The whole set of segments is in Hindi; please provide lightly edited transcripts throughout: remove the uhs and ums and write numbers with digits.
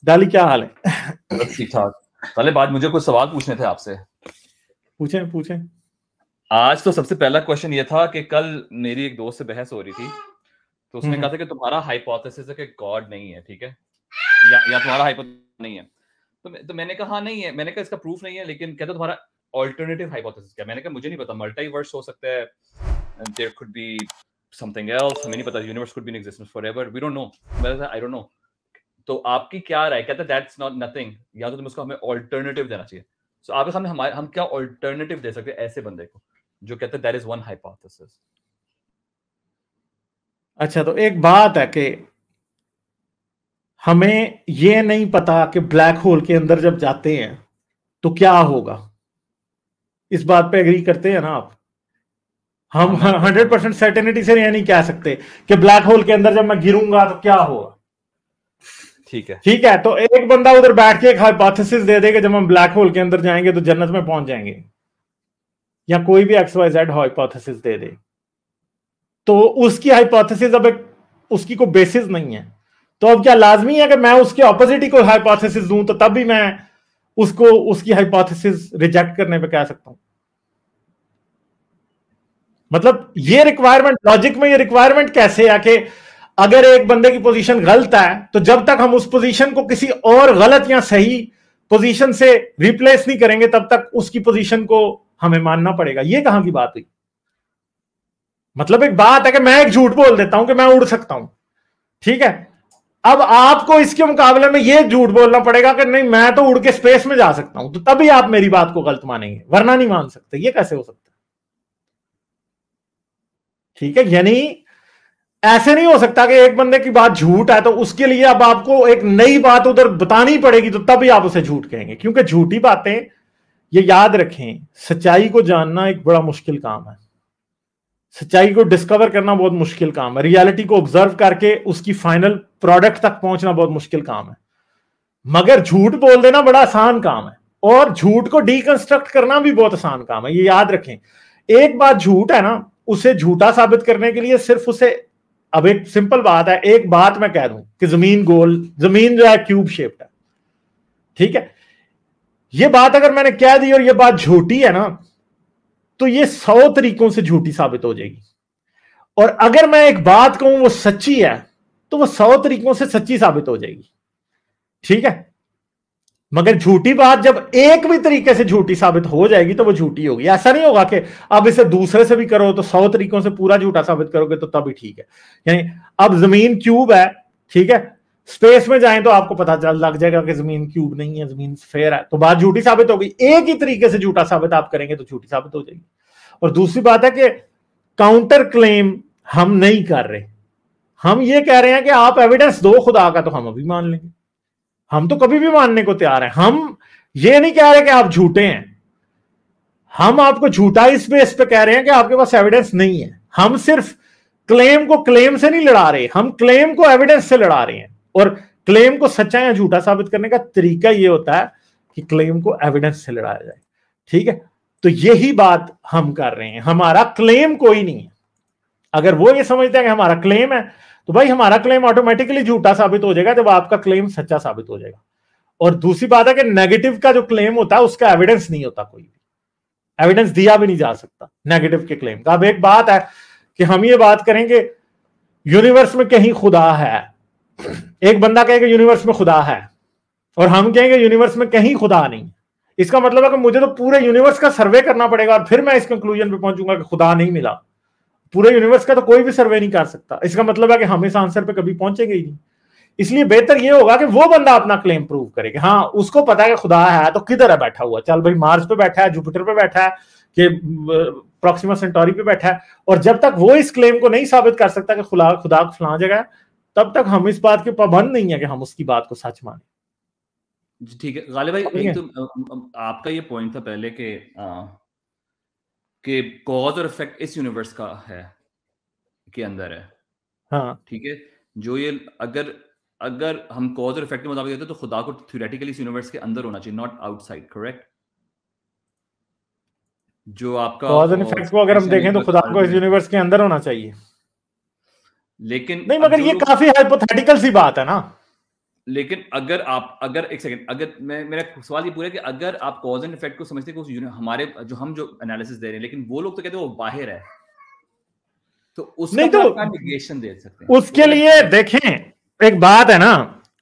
डाली क्या हाल है? बस ठीक ठाक। पहले बात, मुझे कुछ सवाल पूछने थे आपसे। पूछें पूछें। आज तो सबसे पहला क्वेश्चन ये था कि कल मेरी एक दोस्त से बहस हो रही थी, तो उसने कहा था कि तुम्हारा हाइपोथेसिस है कि गॉड नहीं है, ठीक है, या तुम्हारा हाइपोथेसिस नहीं है। तो मैंने कहा हाँ नहीं है, मैंने कहा इसका प्रूफ नहीं है, लेकिन कहता तुम्हारा ऑल्टरनेटिव हाइपोथेसिस क्या? मैंने कहा मुझे नहीं पता, मल्टीवर्स हो सकता है, there could be something else, हमें नहीं पता, universe could be in existence forever, we don't know. मैं आई डोंट नो। तो आपकी क्या राय? कहता दैट्स नॉट नथिंग, या तो तुम उसको हमें ऑल्टरनेटिव देना चाहिए। सो आपके सामने हम क्या ऑल्टरनेटिव दे सकते हैं ऐसे बंदे को जो कहते हैं दैट इज वन हाइपोथेसिस? अच्छा, तो एक बात है कि हमें यह नहीं पता कि ब्लैक होल के अंदर जब जाते हैं तो क्या होगा। इस बात पे एग्री करते हैं ना आप? हम 100% सर्टेनिटी से यह नहीं कह सकते कि ब्लैक होल के अंदर जब मैं गिरूंगा तो क्या होगा। ठीक है, ठीक है, तो एक बंदा उधर बैठ के एक हाइपोथेसिस दे दे कि जब हम ब्लैक होल के अंदर जाएंगे तो जन्नत में पहुंच जाएंगे, या कोई भी XYZ हाइपोथेसिस दे दे, तो उसकी हाइपोथेसिस अब एक उसकी कोई बेसिस नहीं है। तो अब क्या लाजमी है कि मैं उसके ऑपोजिट ही कोई हाइपोथेसिस दूं तो तब भी मैं उसको उसकी हाइपोथेसिस रिजेक्ट करने पे कह सकता हूं? मतलब ये रिक्वायरमेंट, लॉजिक में ये रिक्वायरमेंट कैसे है कि अगर एक बंदे की पोजीशन गलत है तो जब तक हम उस पोजीशन को किसी और गलत या सही पोजीशन से रिप्लेस नहीं करेंगे तब तक उसकी पोजीशन को हमें मानना पड़ेगा। ये कहां की बात हुई? मतलब एक बात है कि मैं एक झूठ बोल देता हूं कि मैं उड़ सकता हूं, ठीक है, अब आपको इसके मुकाबले में यह झूठ बोलना पड़ेगा कि नहीं मैं तो उड़ के स्पेस में जा सकता हूं, तो तभी आप मेरी बात को गलत मानेंगे, वरना नहीं मान सकते। ये कैसे हो सकता है? ठीक है, यानी ऐसे नहीं हो सकता कि एक बंदे की बात झूठ है तो उसके लिए अब आपको एक नई बात उधर बतानी पड़ेगी तो तभी आप उसे झूठ कहेंगे, क्योंकि झूठी बातें, ये याद रखें, सच्चाई को जानना एक बड़ा मुश्किल काम है, सच्चाई को डिस्कवर करना बहुत मुश्किल काम है, रियलिटी को ऑब्जर्व करके उसकी फाइनल प्रोडक्ट तक पहुंचना बहुत मुश्किल काम है, मगर झूठ बोल देना बड़ा आसान काम है, और झूठ को डीकंस्ट्रक्ट करना भी बहुत आसान काम है। ये याद रखें, एक बात झूठ है ना, उसे झूठा साबित करने के लिए सिर्फ उसे, अब एक सिंपल बात है, एक बात मैं कह दूं कि जमीन गोल, जमीन जो है क्यूब शेप्ड है, ठीक है, ये बात अगर मैंने कह दी और ये बात झूठी है ना, तो ये 100 तरीकों से झूठी साबित हो जाएगी, और अगर मैं एक बात कहूं वो सच्ची है तो वो 100 तरीकों से सच्ची साबित हो जाएगी, ठीक है, मगर झूठी बात जब एक भी तरीके से झूठी साबित हो जाएगी तो वो झूठी होगी। ऐसा नहीं होगा कि अब इसे दूसरे से भी करो तो 100 तरीकों से पूरा झूठा साबित करोगे तो तभी ठीक है। यानी अब जमीन क्यूब है, ठीक है, स्पेस में जाएं तो आपको पता चल लग जाएगा कि जमीन क्यूब नहीं है, जमीन स्फेयर है, तो बात झूठी साबित होगी। एक ही तरीके से झूठा साबित आप करेंगे तो झूठी साबित हो जाएगी। और दूसरी बात है कि काउंटर क्लेम हम नहीं कर रहे, हम ये कह रहे हैं कि आप एविडेंस दो खुदा का तो हम अभी मान लेंगे, हम तो कभी भी मानने को तैयार हैं। हम ये नहीं कह रहे कि आप झूठे हैं, हम आपको झूठा इस बेस पे कह रहे हैं कि आपके पास एविडेंस नहीं है। हम सिर्फ क्लेम को क्लेम से नहीं लड़ा रहे, हम क्लेम को एविडेंस से लड़ा रहे हैं, और क्लेम को सच्चा या झूठा साबित करने का तरीका यह होता है कि क्लेम को एविडेंस से लड़ाया जाए, ठीक है। तो यही बात हम कर रहे हैं, हमारा क्लेम कोई नहीं है। अगर वो ये समझते हैं कि हमारा क्लेम है तो भाई हमारा क्लेम ऑटोमेटिकली झूठा साबित हो जाएगा जब आपका क्लेम सच्चा साबित हो जाएगा। और दूसरी बात है कि नेगेटिव का जो क्लेम होता है उसका एविडेंस नहीं होता, कोई भी एविडेंस दिया भी नहीं जा सकता नेगेटिव के क्लेम का। अब एक बात है कि हम ये बात करेंगे यूनिवर्स में कहीं खुदा है, एक बंदा कहेगा यूनिवर्स में खुदा है और हम कहेंगे यूनिवर्स में कहीं खुदा नहीं, इसका मतलब है कि मुझे तो पूरे यूनिवर्स का सर्वे करना पड़ेगा और फिर मैं इस कंक्लूजन पे पहुंचूंगा कि खुदा नहीं मिला। पूरे यूनिवर्स का तो कोई भी सर्वे नहीं कर सकता, इसका मतलब है कि हम इस आंसर पे कभी पहुंचेंगे ही नहीं। इसलिए बेहतर ये होगा कि वो बंदा अपना क्लेम प्रूव करे कि हाँ उसको पता है कि खुदा है, तो किधर है बैठा हुआ, चल भाई मार्स पे बैठा है, जुपिटर पे बैठा है, कि प्रोक्सिमा सेंटोरी पे बैठा है, और जब तक वो इस क्लेम को नहीं साबित कर सकता कि खुदा फलां जगह है, तब तक हम इस बात के पाबंद नहीं है कि हम उसकी बात को सच माने। ठीक है गालिब भाई, एक तो आपका ये पॉइंट था पहले कि कॉज और इफेक्ट इस यूनिवर्स का है के अंदर है, हाँ ठीक है, जो ये अगर हम कॉज और इफेक्ट के मुताबिक देते तो खुदा को थ्योरेटिकली इस यूनिवर्स के अंदर होना चाहिए, नॉट आउटसाइड, करेक्ट? जो आपका कॉज एंड इफेक्ट को अगर हम देखें तो खुदा को इस यूनिवर्स के अंदर होना चाहिए, लेकिन नहीं, मगर ये काफी हाइपोथेटिकल सी बात है ना। लेकिन अगर एक सेकंड, अगर मेरा सवाल ये पूरा है कि अगर आप कॉज एंड इफेक्ट को समझते हैं कि हमारे जो एनालिसिस दे रहे हैं, लेकिन वो लोग तो कहते हैं वो बाहर है, तो उसका नहीं, तो नेगेशन दे सकते हैं उसके लिए देखें, एक बात है ना,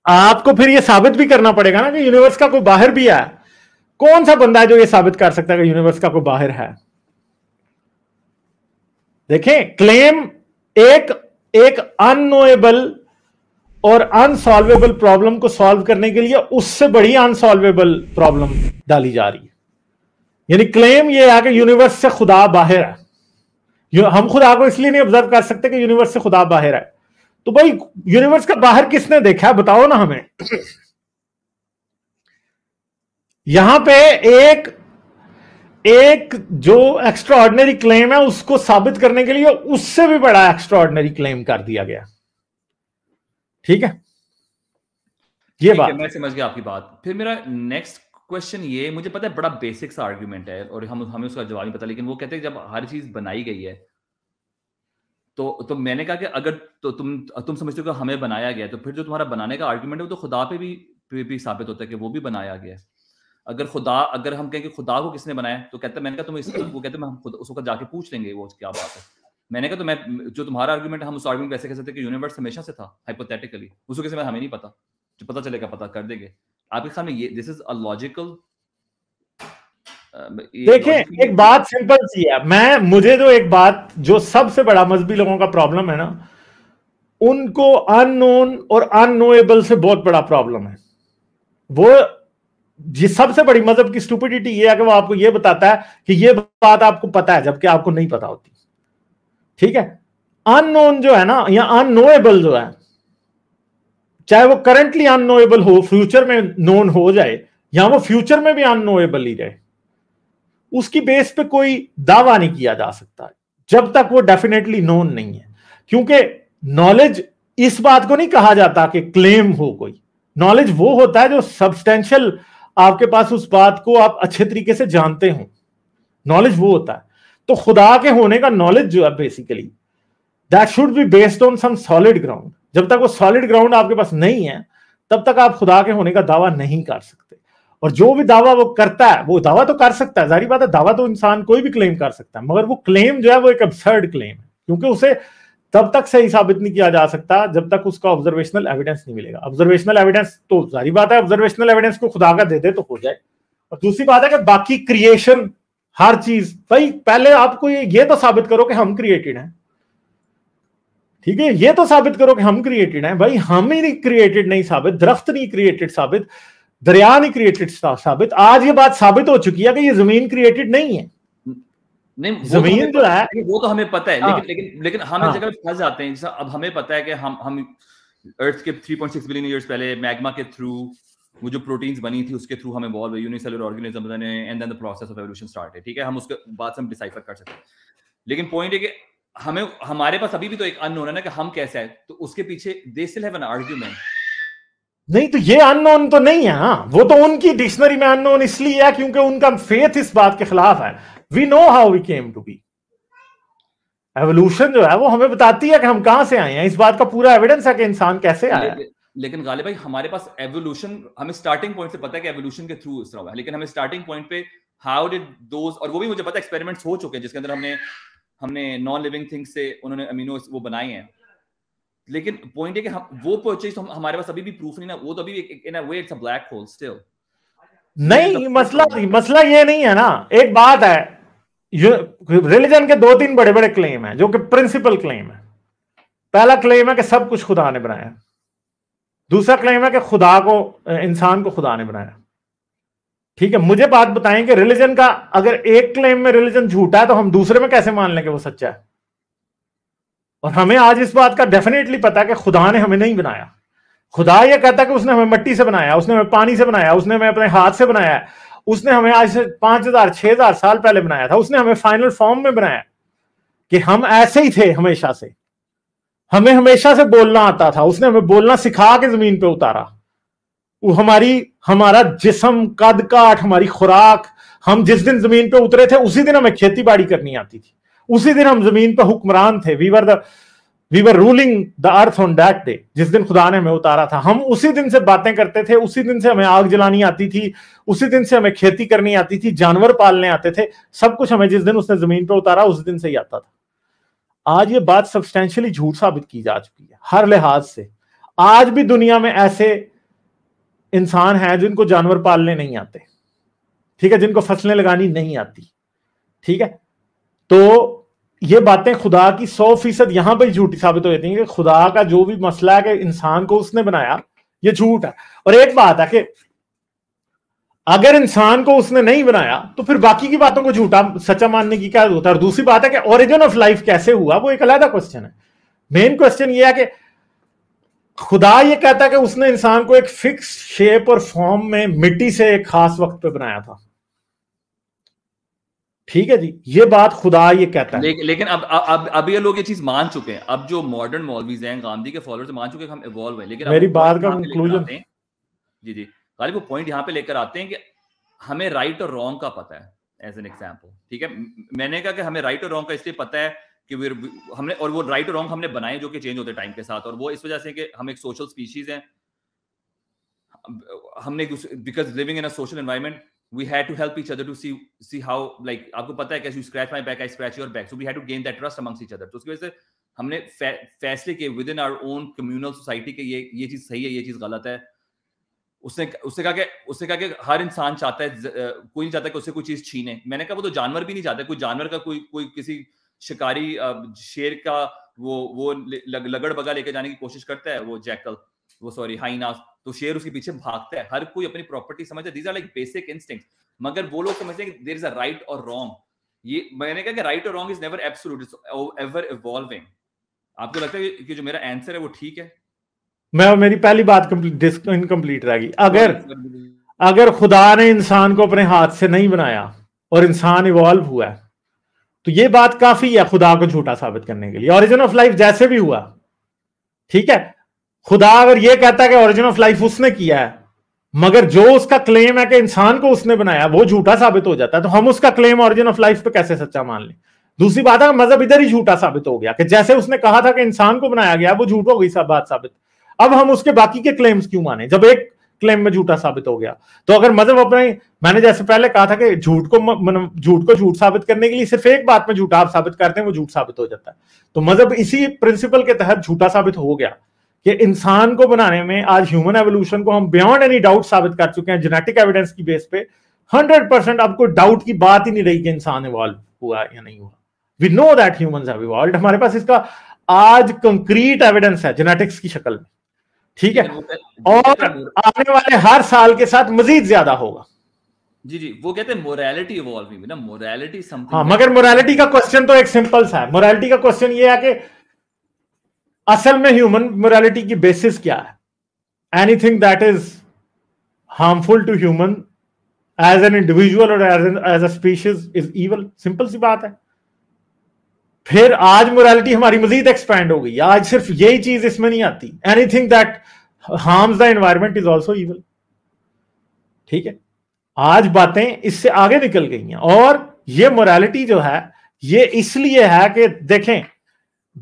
आपको फिर ये साबित भी करना पड़ेगा ना कि यूनिवर्स का कोई बाहर भी है। कौन सा बंदा है जो ये साबित कर सकता है कि यूनिवर्स का कोई बाहर है? देखें, क्लेम एक अननोएबल और अनसॉल्वेबल प्रॉब्लम को सॉल्व करने के लिए उससे बड़ी अनसॉल्वेबल प्रॉब्लम डाली जा रही है। यानी क्लेम ये है कि यूनिवर्स से खुदा बाहर है। हम खुदा को इसलिए नहीं ऑब्जर्व कर सकते कि यूनिवर्स से खुदा बाहर है। तो भाई यूनिवर्स का बाहर किसने देखा है, बताओ ना हमें। यहां पे एक जो एक्स्ट्रा ऑर्डिनरी क्लेम है उसको साबित करने के लिए उससे भी बड़ा एक्स्ट्रा ऑर्डिनरी क्लेम कर दिया गया। ठीक है, ये बात मैं समझ गया आपकी बात। फिर मेरा नेक्स्ट क्वेश्चन ये, मुझे पता है बड़ा बेसिक सा आर्ग्यूमेंट है और हमें उसका जवाब नहीं पता, लेकिन वो कहते हैं जब हर चीज बनाई गई है तो मैंने कहा कि अगर तो तुम समझते हो कि हमें बनाया गया, तो फिर जो तुम्हारा बनाने का आर्ग्यूमेंट है वो तो खुदा पे भी साबित होता है कि वो भी बनाया गया है। अगर हम कहें कि खुदा को किसने बनाया, तो कहते मैंने कहा वो कहते हम खुद उसको जाके पूछ लेंगे वो क्या बात है। मैंने कहा तो जो तुम्हारा आर्ग्यूमेंट है हम उस आर्ग्यूमेंट वैसे कह सकते हैं कि यूनिवर्स हमेशा से था हाइपोथेटिकली, उसको किसी में हमें नहीं पता, जो पता चलेगा पता कर देंगे। आपके सामने ये दिस इज अ लॉजिकल। देखिए, एक बात सिंपल सी है, मुझे तो एक बात जो सबसे बड़ा मजहबी लोगों का प्रॉब्लम है ना, उनको अननोन और अननोएबल से बहुत बड़ा प्रॉब्लम है। वो सबसे बड़ी मजहब की स्टुपिडिटी ये है कि वो आपको ये बताता है कि ये बात आपको पता है जबकि आपको नहीं पता होती। ठीक है, अननोन जो है ना या अननोएबल जो है, चाहे वो करंटली अननोएबल हो, फ्यूचर में नोन हो जाए, या वो फ्यूचर में भी अननोएबल ही रहे, उसकी बेस पे कोई दावा नहीं किया जा सकता जब तक वो डेफिनेटली नोन नहीं है। क्योंकि नॉलेज इस बात को नहीं कहा जाता कि क्लेम हो कोई। नॉलेज वो होता है जो सब्सटेंशियल आपके पास उस बात को आप अच्छे तरीके से जानते हो, नॉलेज वो होता है। तो खुदा के होने का नॉलेज जो है basically that should be based on some solid ground. जब तक वो सॉलिड ग्राउंड आपके पास नहीं है तब तक आप खुदा के होने का दावा नहीं कर सकते। और जो भी दावा वो करता है, वो दावा तो कर सकता है, जारी बात है, दावा तो इंसान कोई भी क्लेम कर सकता है, मगर वो क्लेम जो है वो एक अबसर्ड क्लेम है, क्योंकि उसे तब तक सही साबित नहीं किया जा सकता जब तक उसका ऑब्जर्वेशनल एविडेंस नहीं मिलेगा। ऑब्जर्वेशनल एविडेंस तो जारी बात है, ऑब्जर्वेशनल एविडेंस को खुदा का दे दे तो हो जाए। और दूसरी बात है कि बाकी क्रिएशन हर चीज, भाई पहले आपको ये तो साबित करो कि हम क्रिएटेड हैं। ठीक है, ये तो साबित करो कि हम क्रिएटेड हैं। भाई हम ही नहीं क्रिएटेड नहीं साबित, दरख्त नहीं क्रिएटेड साबित, दरिया नहीं क्रिएटेड साबित। आज ये बात साबित हो चुकी है कि ये जमीन क्रिएटेड नहीं है। नहीं, जमीन जो है वो तो हमें पता है, लेकिन हम एक जगह फंस जाते हैं। जैसा अब हमें पता है कि हम अर्थ के 3.6 बिलियन ईयर्स पहले मैग्मा के थ्रू वो जो प्रोटीन्स बनी थी उसके थ्रू हम इवॉल्व हुए, यूनिसेलुलर ऑर्गेनिज्म बने, and then the process of evolution started. ठीक है, हम उसके बाद से हम डिसाइफर कर सकते हैं, लेकिन पॉइंट है कि हमारे पास अभी भी तो एक अननोन है ना कि हम कैसे है, तो उसके पीछे they still have an argument. नहीं, तो ये अननोन तो नहीं है। हाँ, वो तो उनकी डिक्शनरी में अननोन इसलिए है क्योंकि उनका फेथ इस बात के खिलाफ है। We know how we came to be. Evolution जो है वो हमें बताती है कि हम कहां से आए हैं, इस बात का पूरा एविडेंस है कि इंसान कैसे आया। लेकिन गालिब भाई, हमारे पास एवोल्यूशन, हमें स्टार्टिंग पॉइंट से पता है कि एवोल्यूशन के थ्रू इस तरह हुआ है, लेकिन हमें स्टार्टिंग पॉइंट पे हाउ डिड दोस, और वो भी मुझे पता है एक्सपेरिमेंट्स हो चुके हैं जिसके अंदर हमने नॉन लिविंग थिंग्स से उन्होंने अमीनो वो बनाए हैं। लेकिन पॉइंट है कि हम वो परचेज तो हमारे पास अभी भी प्रूफ नहीं ना, वो तो अभी in a way it's a black hole still. नहीं, मसला ये नहीं है ना। एक बात है, रिलीजन के 2-3 बड़े बड़े क्लेम हैं जो कि प्रिंसिपल क्लेम है। पहला क्लेम है कि सब कुछ खुदा ने बनाया। दूसरा क्लेम है कि खुदा को, इंसान को खुदा ने बनाया। ठीक है, मुझे बात बताएं कि रिलीजन का अगर एक क्लेम में रिलीजन झूठा है तो हम दूसरे में कैसे मान लें कि वो सच्चा है। और हमें आज इस बात का डेफिनेटली पता है कि खुदा ने हमें नहीं बनाया। खुदा ये कहता है कि उसने हमें मट्टी से बनाया, उसने हमें पानी से बनाया, उसने हमें अपने हाथ से बनाया, उसने हमें आज से 5000-6000 साल पहले बनाया था, उसने हमें फाइनल फॉर्म में बनाया कि हम ऐसे ही थे हमेशा से, हमें हमेशा से बोलना आता था, उसने हमें बोलना सिखा के जमीन पे उतारा। वो हमारा जिस्म, कद काठ, हमारी खुराक, हम जिस दिन जमीन पे उतरे थे उसी दिन हमें खेती बाड़ी करनी आती थी, उसी दिन हम जमीन पे हुक्मरान थे। We were the we were ruling the earth on that day, जिस दिन खुदा ने हमें उतारा था। हम उसी दिन से बातें करते थे, उसी दिन से हमें आग जलानी आती थी, उसी दिन से हमें खेती करनी आती थी, जानवर पालने आते थे, सब कुछ हमें जिस दिन उसने जमीन पर उतारा उस दिन से ही आता था। आज ये बात सब्सटेंशियली झूठ साबित की जा चुकी है हर लिहाज से। आज भी दुनिया में ऐसे इंसान हैं जिनको जानवर पालने नहीं आते, ठीक है, जिनको फसलें लगानी नहीं आती, ठीक है। तो ये बातें खुदा की 100% यहां पर झूठी साबित हो जाती है कि खुदा का जो भी मसला है कि इंसान को उसने बनाया, ये झूठ है। और एक बात है कि अगर इंसान को उसने नहीं बनाया तो फिर बाकी की बातों को झूठा सच्चा मानने की क्या जरूरत है। और दूसरी बात है कि ओरिजिन ऑफ लाइफ कैसे हुआ, वो एक अलग क्वेश्चन है। मेन क्वेश्चन ये है कि खुदा ये कहता है कि उसने इंसान को एक फिक्स शेप और फॉर्म में मिट्टी से एक खास वक्त पे बनाया था, ठीक है जी, ये बात खुदा ये कहता है। लेकिन अब ये लोग ये चीज मान चुके हैं। अब जो मॉडर्न मौलवीज हैं, गांधी के फॉलोअर्स मान चुके हैं कि हम इवॉल्व हैं। लेकिन मेरी बात का कंक्लूजन, जी गालिब वो पॉइंट यहां पे लेकर आते हैं कि हमें राइट और रॉन्ग का पता है। एज एन एग्जांपल, ठीक है, मैंने कहा कि हमें राइट और रॉन्ग का इसलिए पता है कि हमने, और वो राइट और रॉन्ग हमने बनाए जो कि चेंज होते टाइम के साथ, और वो इस वजह से कि हम एक सोशल स्पीशीज हैं। हमने because living in a social environment we had to help each other to see how, like, आपको पता है कैसे you scratch my back I scratch your back, so we had to gain that trust amongst each other। तो उसकी वजह से हमने फैसले के within our own communal society के ये चीज सही है, ये चीज गलत है। उसने कहा कि हर इंसान चाहता है, कोई नहीं चाहता कि उससे कोई चीज छीने। मैंने कहा वो तो जानवर भी नहीं चाहता। कोई जानवर का कोई किसी शिकारी शेर का वो लगड़ बगा लेके जाने की कोशिश करता है, वो जैकल, वो सॉरी हाइना, तो शेर उसके पीछे भागता है। हर कोई अपनी प्रॉपर्टी समझता है, these are like basic instincts. मगर वो लोग समझते हैं कि देयर इज अ राइट और रॉन्ग। ये मैंने कहा कि राइट और wrong is never absolute, it's ever evolving. आपको लगता है कि जो मेरा आंसर है वो ठीक है? मेरी पहली बात इनकम्प्लीट रहेगी। अगर खुदा ने इंसान को अपने हाथ से नहीं बनाया और इंसान इवॉल्व हुआ है, तो ये बात काफी है खुदा को झूठा साबित करने के लिए। ओरिजिन ऑफ लाइफ जैसे भी हुआ, ठीक है, खुदा अगर ये कहता है कि ओरिजिन ऑफ लाइफ उसने किया है, मगर जो उसका क्लेम है कि इंसान को उसने बनाया वो झूठा साबित हो जाता है, तो हम उसका क्लेम ओरिजिन ऑफ लाइफ पे कैसे सच्चा मान लें। दूसरी बात है, मजहब इधर ही झूठा साबित हो गया कि जैसे उसने कहा था कि इंसान को बनाया गया, वो झूठ हो गई सब बात साबित। अब हम उसके बाकी के क्लेम्स क्यों माने जब एक क्लेम में झूठा साबित हो गया। तो अगर मजहब अपने, मैंने जैसे पहले कहा था कि झूठ को झूठ साबित करने के लिए सिर्फ एक बात में झूठा आप साबित करते हैं, वो झूठ साबित हो जाता है। तो मजहब इसी प्रिंसिपल के तहत झूठा साबित हो गया कि इंसान को बनाने में आज ह्यूमन एवोल्यूशन को हम बियॉन्ड एनी डाउट साबित कर चुके हैं, जेनेटिक एविडेंस की बेस पे 100%। अब कोई डाउट की बात ही नहीं रही कि इंसान इवॉल्व हुआ या नहीं हुआ। We know that humans have evolved. हमारे पास इसका आज कंक्रीट एविडेंस है जेनेटिक्स की शक्ल में, ठीक है, और आने वाले हर साल के साथ मजीद ज्यादा होगा। जी वो कहते हैं मोरालिटी इवॉल्व हुई ना, मोरालिटी समथिंग। हाँ, मगर मोरालिटी का क्वेश्चन तो एक सिंपल सा है। मोरालिटी का क्वेश्चन ये है कि असल में ह्यूमन मोरालिटी की बेसिस क्या है? Anything that is harmful to human as an individual और as a species is evil. Simple सी बात है। फिर आज मोरालिटी हमारी मजीद एक्सपैंड हो गई। आज सिर्फ यही चीज इसमें नहीं आती, anything that harms the environment is also evil, ठीक है। आज बातें इससे आगे निकल गई हैं। और ये मोरालिटी जो है ये इसलिए है कि देखें,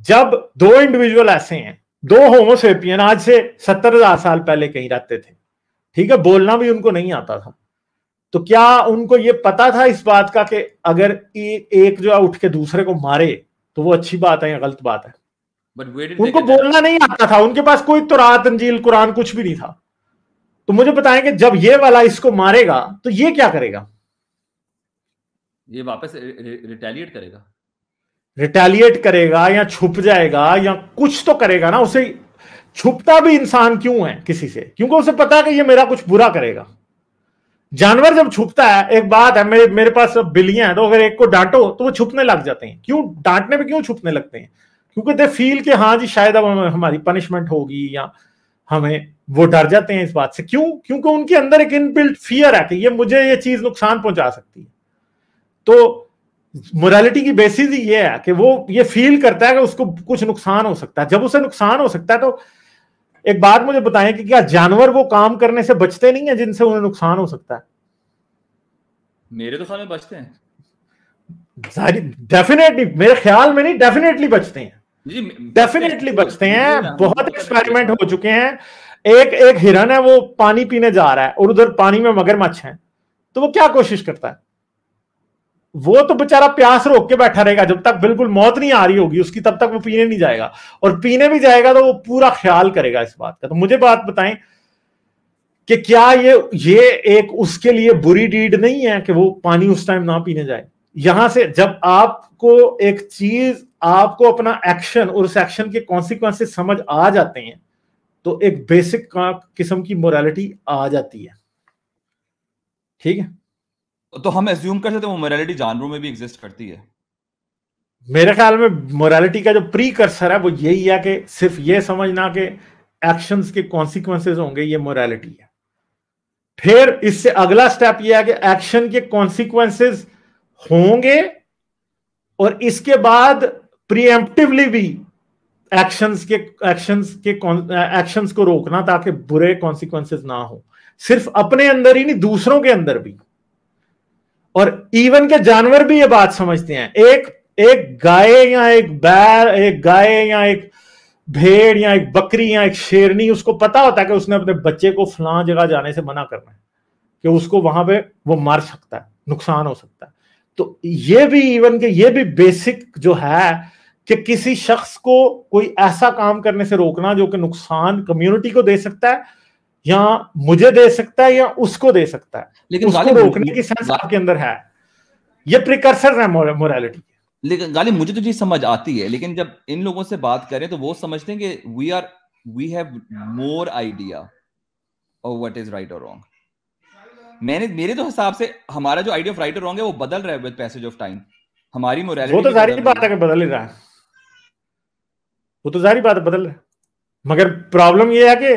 जब दो इंडिविजुअल ऐसे हैं, दो होमोसेपियन आज से 70,000 साल पहले कहीं रहते थे, ठीक है, बोलना भी उनको नहीं आता था, तो क्या उनको ये पता था इस बात का कि अगर एक जो है उठ के दूसरे को मारे तो वो अच्छी बात है या गलत बात है? उनको बोलना नहीं आता था, उनके पास कोई तौरात, अंजील, कुरान कुछ भी नहीं था। तो मुझे बताएं कि जब ये वाला इसको मारेगा तो ये क्या करेगा? ये वापस रिटेलिएट करेगा, रिटेलिएट करेगा या छुप जाएगा या कुछ तो करेगा ना। उसे छुपता भी इंसान क्यों है किसी से? क्योंकि उसे पता है कि ये मेरा कुछ बुरा करेगा। जानवर जब छुपता है, एक बात है, मेरे पास बिल्लियां हैं, तो अगर एक को डांटो तो वो छुपने लग जाते हैं। क्यों डांटने पे क्यों छुपने लगते हैं? क्योंकि दे फील कि हाँ जी शायद अब हमारी पनिशमेंट होगी, या हमें, वो डर जाते हैं इस बात से। क्यों? क्योंकि उनके अंदर एक इनबिल्ट फियर है कि ये मुझे ये चीज नुकसान पहुंचा सकती है। तो मोरालिटी की बेसिस ही ये है कि वो ये फील करता है कि उसको कुछ नुकसान हो सकता है। जब उसे नुकसान हो सकता है तो एक बात मुझे बताएं कि क्या जानवर वो काम करने से बचते नहीं है जिनसे उन्हें नुकसान हो सकता है? मेरे तो ख्याल में बचते हैं, डेफिनेटली, मेरे ख्याल में नहीं, डेफिनेटली बचते हैं। डेफिनेटली बचते हैं। बहुत एक्सपेरिमेंट हो चुके हैं। एक हिरन है, वो पानी पीने जा रहा है और उधर पानी में मगरमच्छ है, तो वो क्या कोशिश करता है? वो तो बेचारा प्यास रोक के बैठा रहेगा जब तक बिल्कुल मौत नहीं आ रही होगी उसकी, तब तक वो पीने नहीं जाएगा। और पीने भी जाएगा तो वो पूरा ख्याल करेगा इस बात का। तो मुझे बात बताएं कि क्या ये एक उसके लिए बुरी डीड नहीं है कि वो पानी उस टाइम ना पीने जाए? यहां से जब आपको एक चीज, आपको अपना एक्शन और उस एक्शन के कॉन्सिक्वेंसेस समझ आ जाते हैं, तो एक बेसिक किस्म की मोरालिटी आ जाती है। ठीक है, तो हम एज्यूम कर सकते हैं वो मोरालिटी जानवरों में भी एग्जिस्ट करती है। मेरे ख्याल में मोरालिटी का जो प्रीकर्सर है वो यही है कि सिर्फ ये समझना कि एक्शंस के कॉन्सिक्वेंसेस होंगे, ये मोरालिटी है। फिर इससे अगला स्टेप ये है कि एक्शन के कॉन्सिक्वेंसेस होंगे और इसके बाद प्रीएम्प्टिवली भी एक्शंस को रोकना ताकि बुरे कॉन्सिक्वेंसेस ना हो, सिर्फ अपने अंदर ही नहीं, दूसरों के अंदर भी। और इवन के जानवर भी ये बात समझते हैं। एक गाय या एक गाय या एक भेड़ या एक बकरी या एक शेरनी, उसको पता होता है कि उसने अपने बच्चे को फलां जगह जाने से मना करना है, कि उसको वहां पे वो मार सकता है, नुकसान हो सकता है। तो ये भी इवन के ये भी बेसिक जो है कि किसी शख्स को कोई ऐसा काम करने से रोकना जो कि नुकसान कम्युनिटी को दे सकता है, या मुझे दे सकता है, या उसको दे सकता है, लेकिन उसको रोकने की सेंस आपके अंदर है। ये प्रिकर्सर है मोरालिटी। लेकिन गालिब मुझे तो चीज समझ आती है, लेकिन जब इन लोगों से बात करें तो वो समझते हैं कि we have more idea of what is right और रॉन्ग। मेरे तो हिसाब से हमारा जो आइडिया ऑफ राइट और रॉन्ग है वो बदल रहा है विद पैसेज ऑफ टाइम। हमारी मोरालिटी वो तो जारी बात है कि बदल ही रहा है, वो तो जारी बात है बदल रहा है। मगर प्रॉब्लम ये है कि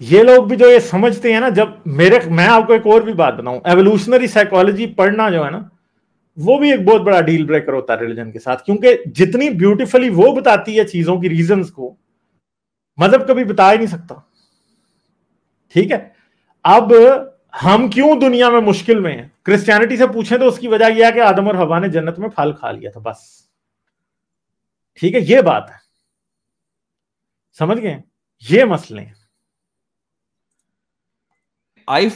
ये लोग भी जो ये समझते हैं ना, जब मैं आपको एक और भी बात बताऊं, एवोल्यूशनरी साइकोलॉजी पढ़ना जो है ना, वो भी एक बहुत बड़ा डील ब्रेकर होता है रिलीजन के साथ, क्योंकि जितनी ब्यूटीफुली वो बताती है चीजों की रीजंस को, मजहब कभी बता ही नहीं सकता। ठीक है, अब हम क्यों दुनिया में मुश्किल में हैं, क्रिश्चियनिटी से पूछें तो उसकी वजह यह है कि आदम और हवा ने जन्नत में फल खा लिया था, बस। ठीक है, ये बात है, समझ गए? ये मसले हैं। आई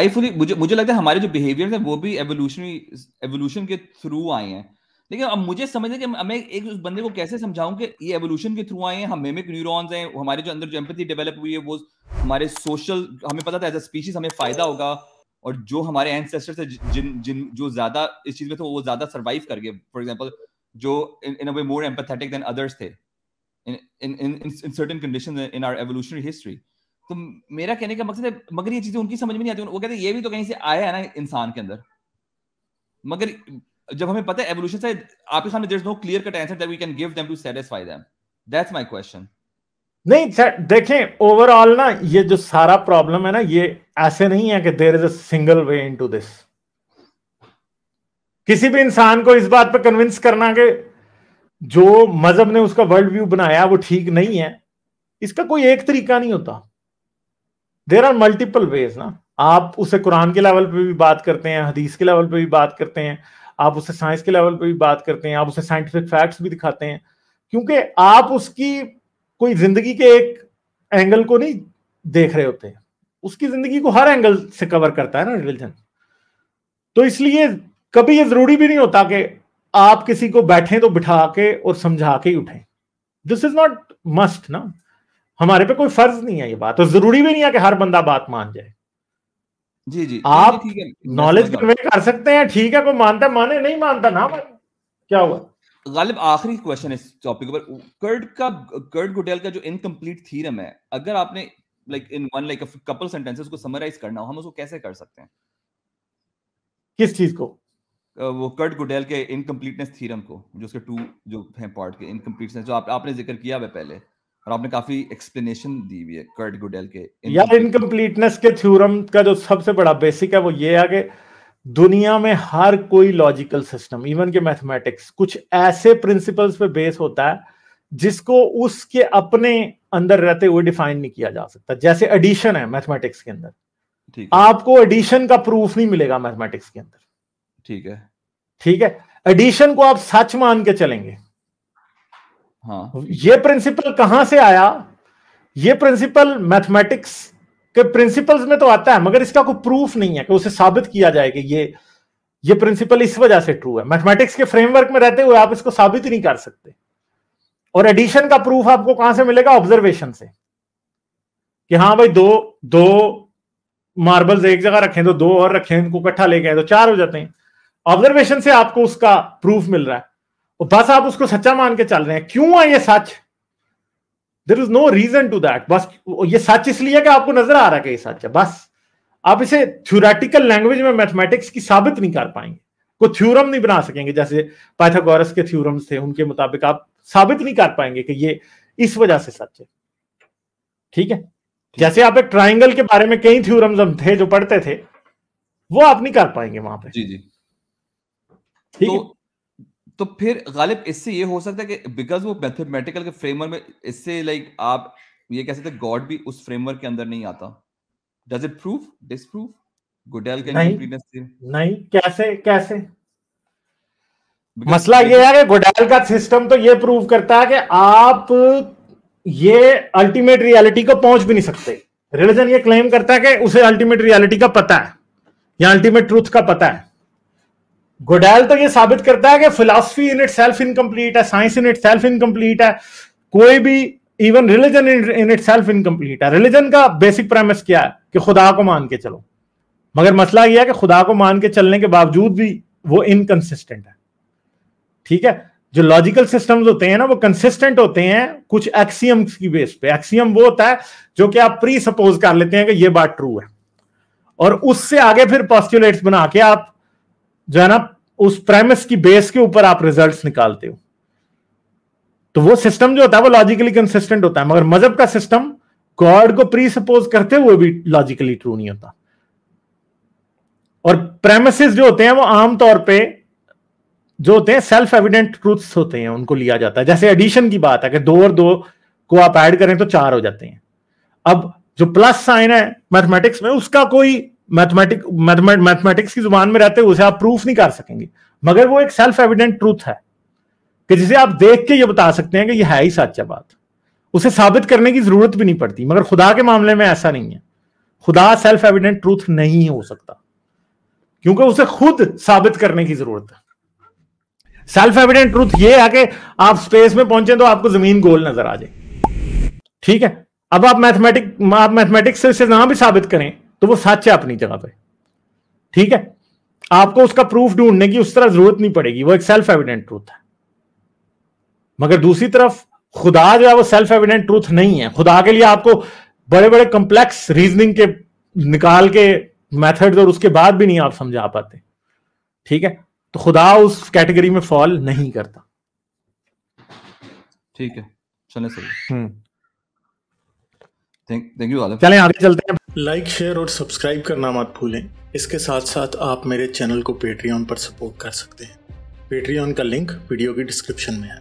फुली मुझे लगता है हमारे जो बिहेवियर है वो भी एवोल्यूशन के थ्रू आए हैं। लेकिन अब मुझे समझ है कि मैं एक उस बंदे को कैसे समझाऊं कि ये एवोल्यूशन के थ्रू आए हैं, हम मिमिक न्यूरॉन्स हैं, हमारे जो अंदर जो एम्पैथी डेवलप हुई है वो हमारे सोशल, हमें पता था एज अ स्पीशीज हमें फायदा होगा, और जो हमारे एंसेस्टर्स थे जिन जो ज्यादा इस चीज में थे वो ज्यादा सर्वाइव कर गए, फॉर एग्जांपल जो in a way more empathetic than others थे in certain conditions in our evolutionary history. तो मेरा कहने का मकसद है, मगर ये चीजें उनकी समझ में नहीं आती। वो कहते हैं ये भी तो कहीं से आया है ना इंसान के अंदर। मगर जब हमें पता है एवोल्यूशन से, आपके सामने there is no clear cut answer that we can give them to satisfy them. That's my question. नहीं देखें, ओवरऑल ना ये जो सारा प्रॉब्लम है ना, ये ऐसे नहीं है कि there is a single way into this. किसी भी इंसान को इस बात पे कन्विंस करना कि जो मजहब ने उसका वर्ल्ड व्यू बनाया वो ठीक नहीं है, इसका कोई एक तरीका नहीं होता। देयर आर मल्टीपल वेज ना। आप उसे कुरान के लेवल पे भी बात करते हैं, हदीस के लेवल पे भी बात करते हैं, आप उसे साइंस के लेवल पे भी बात करते हैं, आप उसे साइंटिफिक फैक्ट्स भी दिखाते हैं, क्योंकि आप उसकी कोई जिंदगी के एक एंगल को नहीं देख रहे होते हैं, उसकी जिंदगी को हर एंगल से कवर करता है ना रिलीजन। तो इसलिए कभी ये जरूरी भी नहीं होता कि आप किसी को बैठे तो बिठा के और समझा के ही उठें। दिस इज नॉट मस्ट ना, हमारे पे कोई फर्ज नहीं है ये बात, और जरूरी भी नहीं है कि हर बंदा बात मान जाए। जी जी, आप नॉलेज कन्वे कर सकते हैं, ठीक है, कोई मानता माने, नहीं मानता ना माने, क्या हुआ। गालिब आखिरी क्वेश्चन इस टॉपिक पर, कर्ट गोडेल का जो इनकम्प्लीट थ्योरम है, अगर आपने इन वन कपल सेंटेंसेस को समराइज करना हो, हम उसको कैसे कर सकते हैं? किस चीज को? वो कर्ट गोडेल के इनकम्प्लीटनेस थ्योरम को, जो उसके टू जो हैं पार्ट के इनकम्प्लीटनेस, जो आपने जिक्र किया है पहले, और आपने काफी एक्सप्लेनेशन दी हुई है कर्ट गोडेल के। यार इनकम्प्लीटनेस के थ्योरम का जो सबसे बड़ा बेसिक है वो ये है कि दुनिया में हर कोई लॉजिकल सिस्टम, इवन के मैथमेटिक्स, कुछ ऐसे प्रिंसिपल्स पे बेस होता है जिसको उसके अपने अंदर रहते हुए डिफाइन नहीं किया जा सकता। जैसे एडिशन है मैथमेटिक्स के अंदर, आपको एडिशन का प्रूफ नहीं मिलेगा मैथमेटिक्स के अंदर। ठीक है, ठीक है, एडिशन को आप सच मान के चलेंगे, हाँ, ये प्रिंसिपल कहां से आया? ये प्रिंसिपल मैथमेटिक्स के प्रिंसिपल्स में तो आता है, मगर इसका कोई प्रूफ नहीं है कि उसे साबित किया जाए कि ये प्रिंसिपल इस वजह से ट्रू है। मैथमेटिक्स के फ्रेमवर्क में रहते हुए आप इसको साबित ही नहीं कर सकते। और एडिशन का प्रूफ आपको कहां से मिलेगा? ऑब्जर्वेशन से, कि हाँ भाई दो मार्बल्स एक जगह रखें तो दो और रखें, इनको इकट्ठा लेके आए तो 4 हो जाते हैं। ऑब्जर्वेशन से आपको उसका प्रूफ मिल रहा है और बस आप उसको सच्चा मान के चल रहे हैं। क्यों है ये सच? There is no reason to that. बस ये सच इसलिए है कि आपको नजर आ रहा है कि ये सच है। बस आप इसे थ्योरेटिकल लैंग्वेज में मैथमेटिक्स की साबित नहीं कर पाएंगे, कोई थ्योरम नहीं बना सकेंगे। जैसे पाइथागोरस के थ्योरम्स थे, उनके मुताबिक आप साबित नहीं कर पाएंगे कि ये इस वजह से सच है। ठीक है, जैसे आप एक ट्राइंगल के बारे में कई थ्योरम्स थे जो पढ़ते थे, वो आप नहीं कर पाएंगे वहां पे। जी जी। ठीक है, तो फिर गालिब इससे ये हो सकता है कि बिकॉज वो मैथमेटिकल के फ्रेमवर्क में, इससे लाइक आप ये कह सकते हैं गॉड भी उस फ्रेमवर्क के अंदर नहीं आता। डज इट प्रूव डिसप्रूव गोडेल का इनकम्प्लीटनेस थ्योरम? नहीं, कैसे मसला ये है कि गोडेल का सिस्टम तो ये प्रूव करता है कि आप ये अल्टीमेट रियलिटी को पहुंच भी नहीं सकते। रिलीजन ये क्लेम करता है कि उसे अल्टीमेट रियलिटी का पता है या अल्टीमेट ट्रूथ का पता है। गोडेल तो ये साबित करता है कि फिलॉसफी इन इटसेल्फ इनकम्प्लीट है, साइंस इन इटसेल्फ इनकम्प्लीट है, कोई भी even religion in itself incomplete है। रिलीजन का बेसिक प्रेमिस क्या है? कि खुदा को मान के चलो। मगर मसला यह है कि खुदा को मान के चलने के बावजूद भी वो इनकंसिस्टेंट है। ठीक है, जो लॉजिकल सिस्टम्स होते हैं ना, वो कंसिस्टेंट होते हैं कुछ एक्सियम्स की बेस पे। एक्सियम वो होता है जो कि आप प्री सपोज कर लेते हैं कि ये बात ट्रू है, और उससे आगे फिर पोस्टुलेट्स बना के आप जो है ना उस प्रेमिस की बेस के ऊपर आप रिजल्ट्स निकालते हो। तो वो सिस्टम जो होता है वो लॉजिकली कंसिस्टेंट होता है। मगर मजहब का सिस्टम गॉड को प्री सपोज करते हुए भी लॉजिकली ट्रू नहीं होता। और प्रेमिसेस जो होते हैं वो आमतौर पे जो होते हैं सेल्फ एविडेंट ट्रूथ्स होते हैं, उनको लिया जाता है। जैसे एडिशन की बात है कि 2 और 2 को आप ऐड करें तो 4 हो जाते हैं। अब जो प्लस साइन है मैथमेटिक्स में, उसका कोई मैथमेटिक्स की जुबान में रहते हुए उसे आप प्रूफ नहीं कर सकेंगे, मगर वो एक सेल्फ एविडेंट ट्रूथ है कि जिसे आप देख के ये बता सकते हैं कि ये है ही सच है बात। उसे साबित करने की जरूरत भी नहीं पड़ती। मगर खुदा के मामले में ऐसा नहीं है। खुदा सेल्फ एविडेंट ट्रूथ नहीं हो सकता, क्योंकि उसे खुद साबित करने की जरूरत है। सेल्फ एविडेंट ट्रूथ ये है कि आप स्पेस में पहुंचे तो आपको जमीन गोल नजर आ जाए। ठीक है, अब आप मैथमेटिक्स से ना भी साबित करें तो वो सच है अपनी जगह पे। ठीक है, आपको उसका प्रूफ ढूंढने की उस तरह जरूरत नहीं पड़ेगी, वो एक सेल्फ एविडेंट ट्रूथ है। मगर दूसरी तरफ खुदा जो है वो सेल्फ एविडेंट ट्रूथ नहीं है। खुदा के लिए आपको बड़े बड़े कॉम्प्लेक्स रीजनिंग के निकाल के मेथड्स और उसके बाद भी नहीं आप समझा पाते। ठीक है, तो खुदा उस कैटेगरी में फॉल नहीं करता। ठीक है, चलें सही। थैंक यू आलम। चलें आगे चलते हैं। लाइक, शेयर और सब्सक्राइब करना मत भूलें। इसके साथ साथ आप मेरे चैनल को पेट्रियन पर सपोर्ट कर सकते हैं। पेट्रियन का लिंक वीडियो की डिस्क्रिप्शन में है।